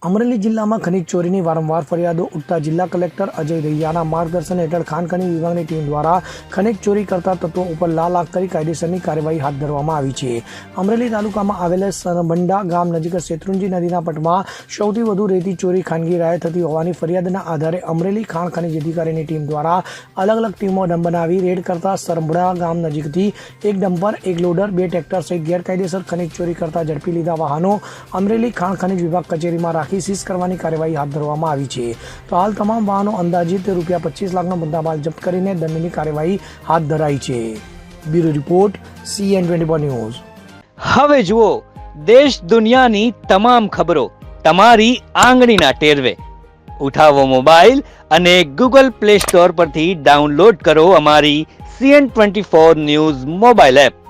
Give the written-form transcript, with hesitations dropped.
અમરેલી જિલ્લામાં ખનીજ ચોરીની વારંવાર ફરિયાદો ઉઠતા જિલ્લા કલેક્ટર અજય દહિયાના માર્ગદર્શન હેઠળ ખાણ ખનીજ વિભાગની ટીમ દ્વારા ખનીજ ચોરી કરતા તત્વો ઉપર લાલ આંખ કરી કાયદેસરની કાર્યવાહી હાથ ધરવામાં આવી છે। અમરેલી તાલુકામાં આવેલા સરબંડા ગામ નજીક શેત્રુંજી નદીના પટમાં સૌથી વધુ રેતી ચોરી ખાનગી રાયે થતી હોવાની ફરિયાદના આધારે અમરેલી ખાણ ખનીજ અધિકારીની ટીમ દ્વારા અલગ અલગ ટીમો બનાવી રેડ કરતા સરબંડા ગામ નજીકથી એક ડમ્પર, એક લોડર, 2 ટ્રેક્ટર સહિત ગેરકાયદેસર ખનીજ ચોરી કરતા ઝડપી લીધા વાહનો અમરેલી ખાણ ખનીજ વિભાગ કચેરીમાં રાખી સીઝ કરવાની કાર્યવાહી હાથ ધરવામાં આવી છે। તો હાલ તમામ વાહનો અંદાજિત ₹25 લાખનો મુદ્દામાલ જપ્ત કરીને દંડની કાર્યવાહી હાથ ધરાઈ છે। Bureau report CN24 news. હવે જુઓ દેશ દુનિયાની તમામ ખબરો તમારી આંગળીના ટેરવે। ઉઠાવો મોબાઈલ અને Google Play Store પરથી ડાઉનલોડ કરો અમારી CN24 ન્યૂઝ મોબાઈલ એપ।